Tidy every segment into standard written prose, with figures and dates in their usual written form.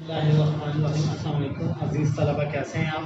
अस्सलाम वालेकुम अज़ीज़ तलबा, कैसे हैं आप?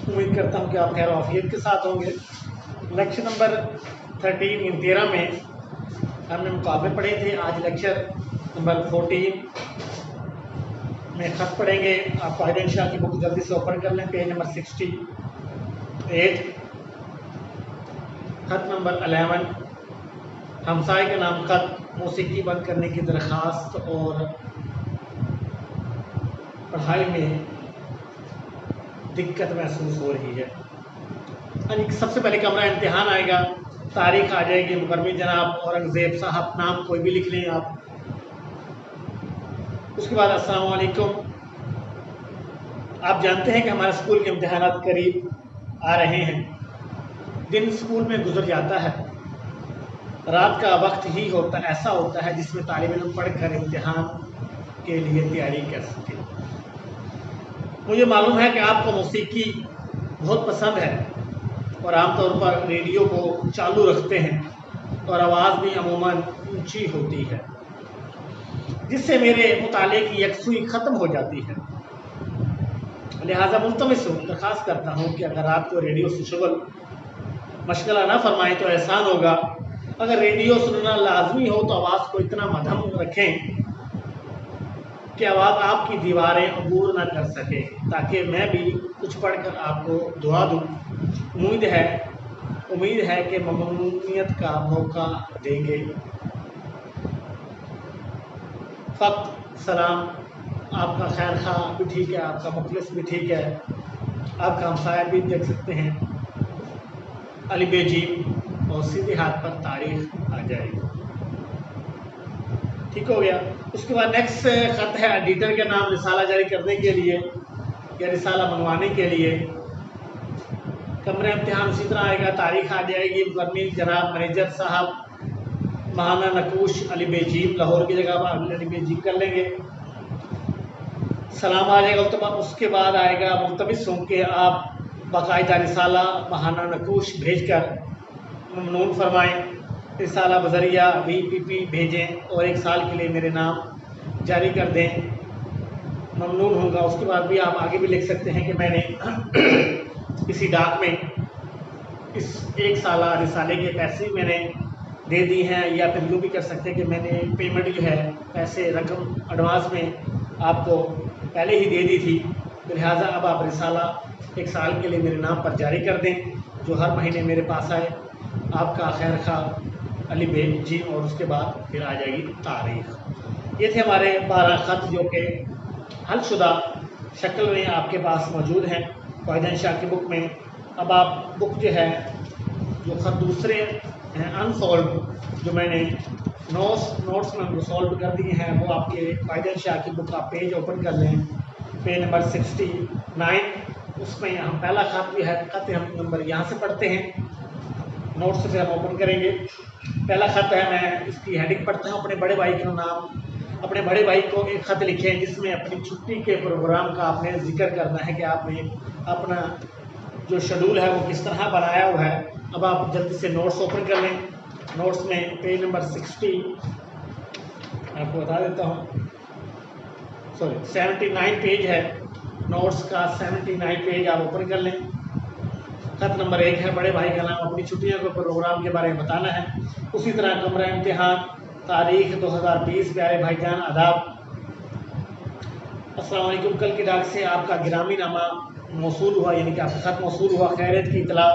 उम्मीद करता हूँ कि आप खैर आफियत के साथ होंगे। लेक्चर नंबर 13 में हमने मुकाबले पढ़े थे। आज लेक्चर नंबर 14 में ख़त पढ़ेंगे। आप फ़ायदा इंशाअल्लाह की बुक जल्दी से ओपन कर लें, पेज नंबर 68, ख़त नंबर 11, हमसाए के नाम ख़त, मौसीकी बंद करने की दरख्वास्त और पढ़ाई में दिक्कत महसूस हो रही है। यानी सबसे पहले कमरा इम्तिहान आएगा, तारीख आ जाएगी, मुकर्रमी जनाब औरंगज़ेब साहब, नाम कोई भी लिख लें आप। उसके बाद अस्सलाम वालेकुम। आप जानते हैं कि हमारे स्कूल के इम्तिहानात करीब आ रहे हैं। दिन स्कूल में गुजर जाता है, रात का वक्त ही ऐसा होता है जिसमें तालिब इल्म पढ़कर इम्तिहान के लिए तैयारी कर सके। मुझे मालूम है कि आपको मौसीकी बहुत पसंद है और आमतौर पर रेडियो को चालू रखते हैं और आवाज़ भी अमूमन ऊंची होती है, जिससे मेरे मुताले की यकसुई ख़त्म हो जाती है। लिहाजा मुल्तमिस हूँ, दरख्वास्त करता हूँ कि अगर आपको रेडियो से शुगल मशगला ना फरमाएं तो एहसान होगा। अगर रेडियो सुनना लाजमी हो तो आवाज़ को इतना मध्यम रखें कि आवाज़ आपकी दीवारें अबूर ना कर सके, ताकि मैं भी कुछ पढ़कर आपको दुआ दूँ। उम्मीद है कि ममनूनियत का मौका देंगे। फ़क्त सलाम। आपका खैर खा भी ठीक है, आपका मुखलिस भी ठीक है, आपका हमसाया भी देख सकते हैं, अली बेजीम, और सीधे हाथ पर तारीख आ जाएगी। ठीक हो गया। उसके बाद नेक्स्ट ख़त है एडिटर के नाम रिसाला जारी करने के लिए या रिसाला मंगवाने के लिए। कमरे इम्तिहान उसी तरह आएगा, तारीख आ जाएगी, मुकर्रमी जनाब मैनेजर साहब, महाना नकूश अली बेजीम, लाहौर की जगह पर अली बेजीम कर लेंगे। सलाम आ जाएगा। तो उसके बाद आएगा मुल्तमिस हूँ कि आप बाकायदा रिसाला महाना नकूश भेजकर ममनून फरमाएँ। रिसाला बजरिया VPP भेजें और 1 साल के लिए मेरे नाम जारी कर दें, ममनून होगा। उसके बाद भी आप आगे भी लिख सकते हैं कि मैंने किसी डाक में इस 1 साला रिसाले के पैसे मैंने दे दी हैं, या फिर यूँ भी कर सकते हैं कि मैंने पेमेंट जो है पैसे रकम एडवांस में आपको पहले ही दे दी थी। लिहाजा अब आप रिसाला 1 साल के लिए मेरे नाम पर जारी कर दें, जो हर महीने मेरे पास आए। आपका खैर खा अली बेग जी, और उसके बाद फिर आ जाएगी तारीख। ये थे हमारे 12 ख़त जो कि हलशुदा शक्ल में आपके पास मौजूद हैं फ़ायदा इंशाअल्लाह की बुक में। अब आप बुक जो है, जो ख़त दूसरे हैं अनसॉल्व, जो मैंने नोट्स में सॉल्व कर दिए हैं, वो आपके फ़ायदा इंशाअल्लाह की बुक आप पेज ओपन कर लें, पेज नंबर 69। उसमें हम पहला ख़त भी है, ख़त हम नंबर यहाँ से पढ़ते हैं, नोट्स से हम ओपन करेंगे। पहला ख़त है, मैं इसकी हेडिंग पढ़ता हूँ। अपने बड़े भाई का नाम, अपने बड़े भाई को एक ख़त लिखें जिसमें अपनी छुट्टी के प्रोग्राम का आपने जिक्र करना है कि आपने अपना जो शेड्यूल है वो किस तरह बनाया हुआ है। अब आप जल्दी से नोट्स ओपन कर लें। नोट्स में पेज नंबर 60 आपको बता देता हूँ, 79 पेज है नोट्स का। 79 पेज आप ओपन कर लें। ख़त नंबर 1 है, बड़े भाई का नाम, अपनी छुट्टियों के प्रोग्राम के बारे में बताना है। उसी तरह कमरा इम्तिहान, तारीख 2020, प्यारे भाईजान आदाब, अस्सलाम वालेकुम। कल की डाक से आपका गिरामी नामा मौसूल हुआ, यानी कि आपका ख़त मौसूल हुआ। खैरियत की इतला,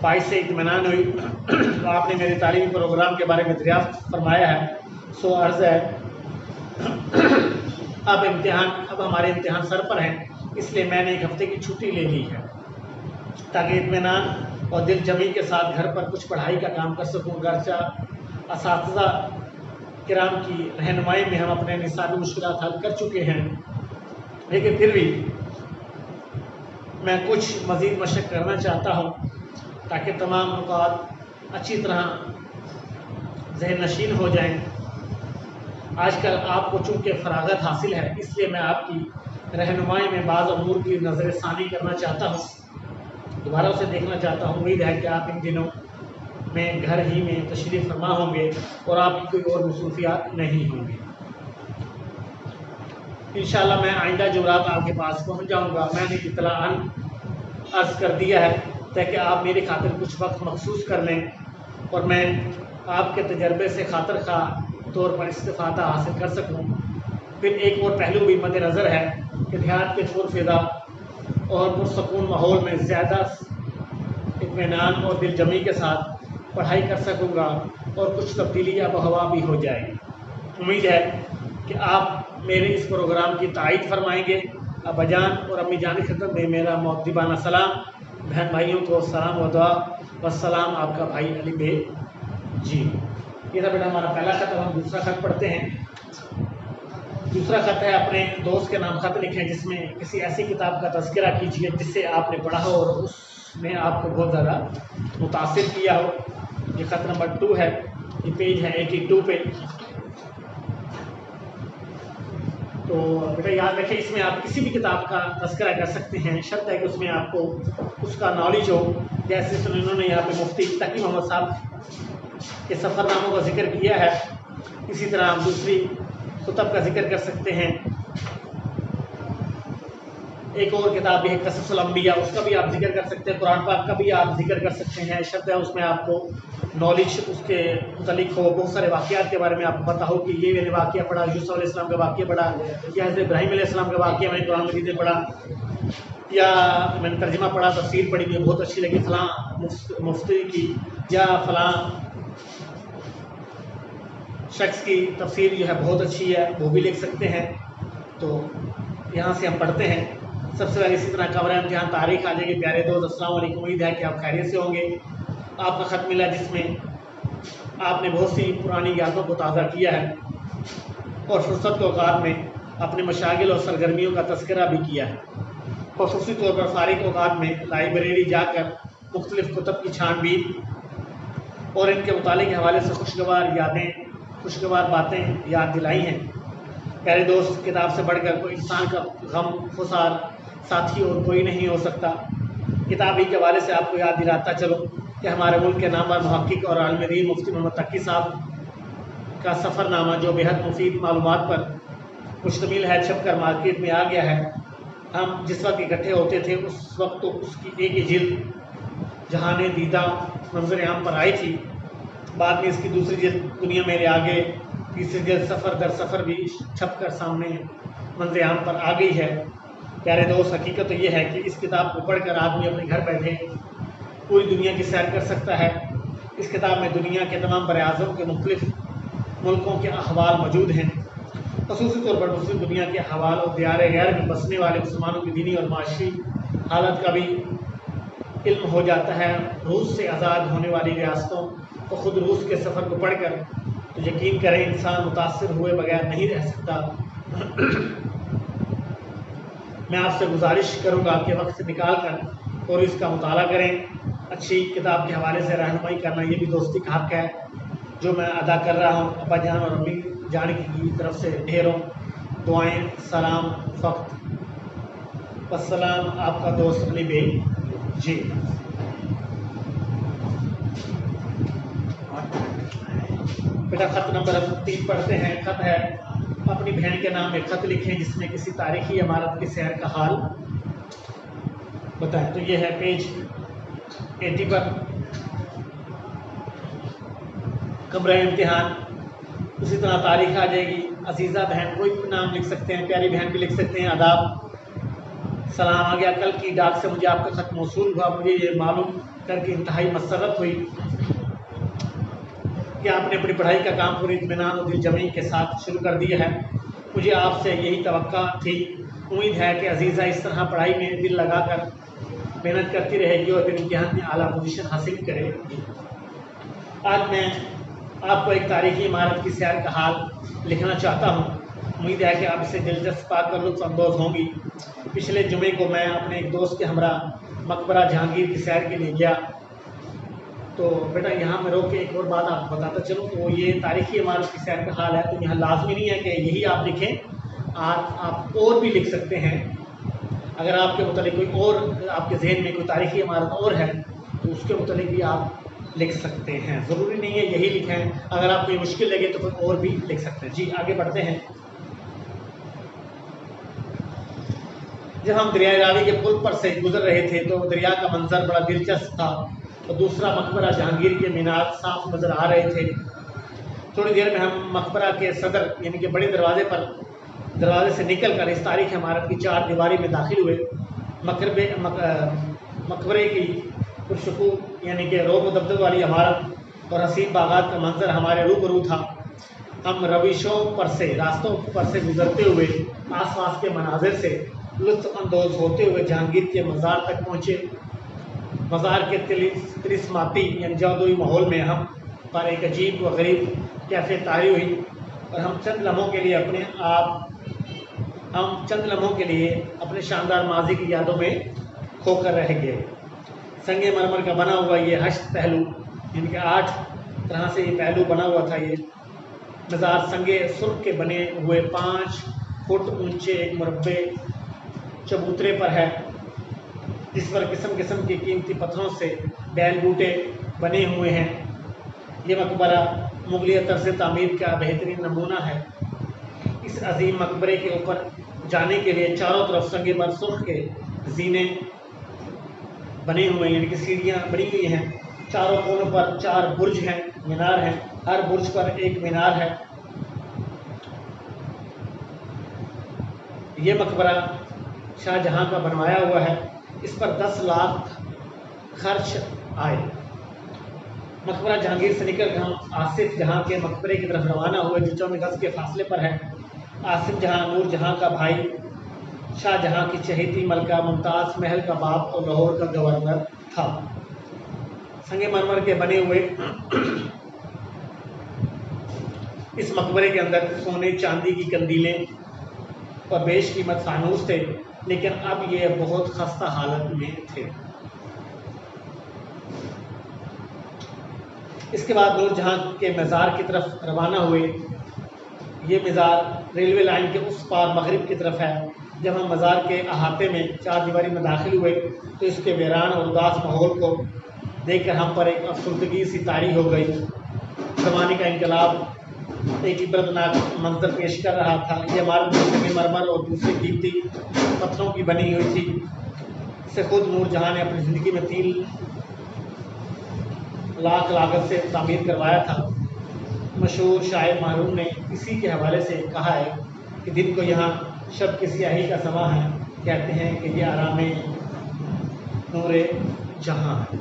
बाइस से इत्मीनान हुई। तो आपने मेरे तालीमी प्रोग्राम के बारे में दरियाफ्त फरमाया है, सो अर्ज़ है अब हमारे इम्तिहान सर पर हैं, इसलिए मैंने 1 हफ़्ते की छुट्टी ले ली है ताकि इत्मीनान और दिलजमी के साथ घर पर कुछ पढ़ाई का काम कर सकूँ। गर्चा असातिज़ा किराम की रहनुमाई में हम अपने निसाबी मुश्किलात हल कर चुके हैं, लेकिन फिर भी मैं कुछ मज़ीद मशक़ करना चाहता हूँ ताकि तमाम नुकात अच्छी तरह ज़हन नशीन हो जाएँ। आजकल आपको चूँकि फ़राग़त हासिल है, इसलिए मैं आपकी रहनुमाई में बाज़ अमूर की नज़र सानी करना चाहता हूँ, दोबारा उसे देखना चाहता हूँ। उम्मीद है कि आप इन दिनों में घर ही में तशरीफ़ फरमा होंगे और आपकी कोई और मसरूफ़ियात नहीं होंगी। इंशाल्लाह मैं आइंदा जुमरात आपके पास पहुंच जाऊंगा। मैंने इत्तलाअन अर्ज़ कर दिया है ताकि आप मेरी खातिर कुछ वक्त मखसूस कर लें और मैं आपके तजर्बे से खातिर खा तौर पर इस्तिफ़ादा हासिल कर सकूं। फिर एक और पहलू भी मद्देनज़र है कि देहात के पुरफ़िज़ा और पुरसकून माहौल में ज़्यादा इत्मीनान और दिलजमी के साथ पढ़ाई कर सकूँगा और कुछ तब्दीली आब हवा भी हो जाएगी। उम्मीद है कि आप मेरे इस प्रोग्राम की तायीद फरमाएंगे। अब्बाजान और अम्मी जान की खिदमत में मेरा मुअद्दिबाना सलाम, बहन भाइयों को सलाम व दुआ वस्सलाम, आपका भाई अली बेग जी। ये था बेटा हमारा पहला ख़त। अब हम दूसरा ख़त पढ़ते हैं। दूसरा ख़त है, अपने दोस्त के नाम ख़त लिखें जिसमें किसी ऐसी किताब का तज़किरा कीजिए जिससे आपने पढ़ा हो और उसने आपको बहुत ज़्यादा मुतासिर किया हो। ये ख़त नंबर 2 है, ये पेज है 82 पे। तो बेटा याद रखें, इसमें आप किसी भी किताब का तज़किरा कर सकते हैं, शर्त है कि उसमें आपको उसका नॉलेज हो। जैसे उन्होंने यहाँ पे मुफ्ती तकी मोहम्मद साहब के सफ़रनामों का जिक्र किया है, इसी तरह आप दूसरी कुतब का जिक्र कर सकते हैं। एक और किताब भी है क़ससुल अंबिया, उसका भी आप जिक्र कर सकते हैं। कुरान पाक का भी आप जिक्र कर सकते हैं। शर्त है उसमें आपको नॉलेज उसके मुतालिक हो, बहुत सारे वाक़यात के बारे में आपको पता हो कि ये मैंने वाक़या पढ़ा, यूसुफ अलैहिस्सलाम का वाक़या पढ़ा, या हज़रत इब्राहीम अलैहिस्सलाम का वाक़या मैंने कुरान मजीद में पढ़ा, या मैंने तर्जुमा पढ़ा, तफसीर पढ़ी, मुझे बहुत अच्छी लगी फ़लाँ मुफ्ती की, या फ़लाँ शख्स की तफसीर जो है बहुत अच्छी है, वो भी लिख सकते हैं। तो यहाँ से हम पढ़ते हैं। सबसे पहले इसी तरह कमरा इम्तिहान तारीख आ जाएगी। प्यारे दोस्त अस्सलाम वालेकुम, उम्मीद है कि आप खैरियत से होंगे। आपका ख़त मिला जिसमें आपने बहुत सी पुरानी यादों को ताज़ा किया है और फुर्सत के औकात में अपने मशागिल और सरगर्मियों का तज़किरा भी किया है। ख़ुसूसी तौर पर फ़ारिग औकात में लाइब्रेरी जाकर मुख्तलिफ़ कुतब की छानबीन और इनके मुतालिक हवाले से खुशगवार यादें, खुशगवार बातें याद दिलाई हैं। प्यारे दोस्त, किताब से बढ़कर कोई इंसान का गम खुसार साथी और कोई नहीं हो सकता। किताब ही के हवाले से आपको याद दिलाता चलो कि हमारे मुल्क के नामवर मुहक्किक और आलिम दीन मुफ्ती मोहम्मद तकी साहब का सफ़रनामा जो बेहद मुफीद मालूमात पर मुश्तमिल है, छप कर मार्केट में आ गया है। हम जिस वक्त इकट्ठे होते थे उस वक्त तो उसकी एक ही जिल्द जहाने दीदा मंजर आम पर आई थी। बाद में इसकी दूसरी जिल्द दुनिया मेरे आगे, तीसरी जिल्द सफ़र दर सफ़र भी छप कर सामने मंजर आम पर आ गई है। प्यारे दोस्त, हकीकत तो ये है कि इस किताब को पढ़कर आदमी अपने घर बैठे पूरी दुनिया की सैर कर सकता है। इस किताब में दुनिया के तमाम बर-ए-आज़म के मुख्तलिफ़ मुल्कों के अहवाल मौजूद हैं। ख़ुसूसी तौर पर मुस्लिम दुनिया के अहवाल और दियार गैर में बसने वाले मुसलमानों की दीनी और माशी हालत का भी इल्म हो जाता है। रूस से आज़ाद होने वाली रियासतों तो ख़ुद रूस के सफ़र को पढ़कर तो यकीन करें इंसान मुतासिर हुए बगैर नहीं रह सकता। मैं आपसे गुजारिश करूँगा कि वक्त निकाल कर और इसका मुताला करें। अच्छी किताब के हवाले से रहनुमाई करना ये भी दोस्ती का हक़ है जो मैं अदा कर रहा हूँ। अब्बा जान और अम्मी जान की तरफ से ढेरों दुआएं, सलाम फ़क्त वस्सलाम, आपका दोस्त अली बेग जी। बेटा ख़त नंबर 3 पढ़ते हैं। ख़त है, अपनी बहन के नाम एक ख़त लिखें जिसमें किसी तारीखी इमारत की सैर का हाल बताएं। तो ये है पेज 80 पर कमरा इम्तिहान। उसी तरह तारीख आ जाएगी। अजीज़ा बहन कोई भी नाम लिख सकते हैं, प्यारी बहन भी लिख सकते हैं। आदाब, सलाम आ गया। कल की डाक से मुझे आपका ख़त मौसूल हुआ। मुझे ये मालूम करके इंतहाई मसरत हुई कि आपने अपनी पढ़ाई का काम पूरी इत्मीनान और दिलजमी के साथ शुरू कर दिया है। मुझे आपसे यही तवक्का थी। उम्मीद है कि अजीज़ा इस तरह पढ़ाई में दिल लगाकर मेहनत करती रहेगी और फिर इम्तिहान में आला पोजीशन हासिल करेगी। आज मैं आपको एक तारीखी इमारत की सैर का हाल लिखना चाहता हूँ। उम्मीद है कि आप इसे दिलचस्प पाकर लुत्फ़ अंदोज़ होंगी। पिछले जुमे को मैं अपने एक दोस्त के हमरा मकबरा जहांगीर की सैर के लिए गया। तो बेटा यहाँ मैं रोक के एक और बात आपको बताता चलूँ। तो ये तारीखी इमारत की सैर का हाल है, तो यहाँ लाजमी नहीं है कि यही आप लिखें। आप और भी लिख सकते हैं। अगर आपके मुतालिक कोई और आपके जहन में कोई तारीखी इमारत और है तो उसके मुतालिक भी आप लिख सकते हैं। ज़रूरी नहीं है यही लिखें। अगर आपको ये मुश्किल लगे तो कोई और भी लिख सकते हैं। जी आगे बढ़ते हैं। جب ہم دریائے راوی کے پل پر سے گزر رہے تھے تو دریا کا منظر بڑا دلچسپ تھا اور دوسرا مقبرہ جہانگیر کے مینار صاف نظر آ رہے تھے۔ تھوڑی دیر میں ہم مقبرہ کے صدر یعنی کہ بڑے دروازے سے نکل کر اس تاریخی عمارت کی چار دیواری میں داخل ہوئے۔ مقبرے کی پرسکون یعنی کہ روب و دبدب والی عمارت اور حسین باغات کا منظر ہمارے روبرو تھا۔ ہم راستوں پر سے گزرتے ہوئے آس پاس کے مناظر سے لطف اندوز ہوتے ہوئے جہانگیر کے مزار تک پہنچے۔ مزار کے طلسماتی یعنی جادوئی ماحول میں ہم پر ایک عجیب و غریب کیفیت طاری ہوئی اور ہم چند لمحوں کے لیے اپنے شاندار ماضی کی یادوں میں کھو کر رہ گئے۔ سنگ مرمر کا بنا ہوا یہ ہشت پہلو یعنی کہ 8 طرح سے یہ پہلو بنا ہوا تھا۔ یہ مزار سنگ سرخ کے بنے ہوئے 5 فٹ اونچے ایک مربع چبوترے پر ہے، جس پر قسم قسم کے قیمتی پتھروں سے بیل بوٹے بنے ہوئے ہیں۔ یہ مقبرہ مغلیہ طرز تعمیر کا بہترین نمونہ ہے۔ اس عظیم مقبرے کے اوپر جانے کے لیے چاروں طرف سنگ مر سرخ کے زینے بنے ہوئے یعنی کہ سیڑھیاں بنی ہوئی ہیں۔ چاروں کونوں پر 4 برج ہیں، مینار ہیں، ہر برج پر ایک مینار ہے۔ یہ مقبرہ شاہ جہاں کا بنوایا ہوا ہے۔ اس پر 10 لاکھ خرچ آئے۔ مقبرہ جہانگیر سے نکل کر ہم آصف جہاں کے مقبرے کی طرف روانہ ہوئے جو 14 گز کے فاصلے پر ہے۔ آصف جہاں نور جہاں کا بھائی، شاہ جہاں کی چہیتی ملکہ ممتاز محل کا باپ اور لاہور کا گورنر تھا۔ سنگ مرمر کے بنے ہوئے اس مقبرے کے اندر سونے چاندی کی قندیلیں اور بیش قیمت فانوس تھے، لیکن اب یہ بہت خستہ حالت میں تھے۔ اس کے بعد نور جہاں کے مزار کی طرف روانہ ہوئے۔ یہ مزار ریلوے لائن کے اس پار مغرب کی طرف ہے۔ جب ہم مزار کے احاطے میں 4 دیواری میں داخل ہوئے تو اس کے ویران اور اداس ماحول کو دیکھ کر ہم پر ایک افسردگی سی طاری ہو گئی۔ زمانے کا انقلاب ایک عبرتناک منظر پیش کر رہا تھا۔ یہ عمارت سنگ مرمر اور دوسرے قیمتی پتھروں کی بنی ہوئی تھی۔ اسے خود نور جہاں نے اپنی زندگی میں 3 لاکھ لاگت سے تعمیر کروایا تھا۔ مشہور شاعر محروم نے اسی کے حوالے سے کہا ہے کہ دن کو یہاں شب کی سیاہی کا سما ہے، کہتے ہیں کہ یہ آرام نور جہاں ہے۔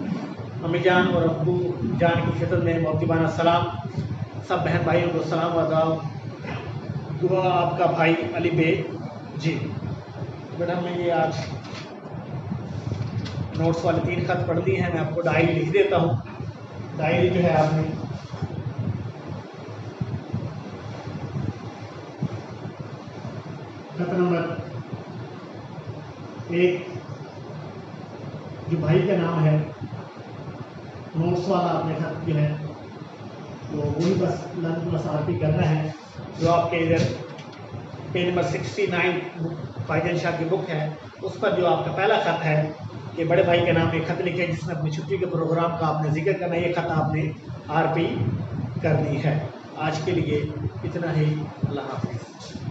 امی جان اور ابو جان کی خدمت میں مؤدبانہ سلام۔ سب بہن بھائیوں کو سلام و آداب۔ دعا آپ کا بھائی علی بیگ جی۔ بیٹا میں یہ آج نوٹس والے 3 خط پڑھ لی ہیں، میں آپ کو ڈائری لکھ دیتا ہوں۔ ڈائری جو ہے آپ نے خط نمبر 1 جو بھائی کا نام ہے، نوٹس والا آپ نے خط جو ہے تو وہی بس لنچ مسافی کرنا ہے جو آپ کے ادھر پیج نمبر 69 بھائی جان شاہ کی بک ہے، اس پر جو آپ کا پہلا خط ہے کہ بڑے بھائی کے نام ایک خط لکھے جس میں اپنی چھٹی کے پروگرام کا آپ نے ذکر کرنا ہے۔ یہ خط آپ نے RP کر دی ہے۔ آج کے لیے اتنا ہی، اللہ حافظ۔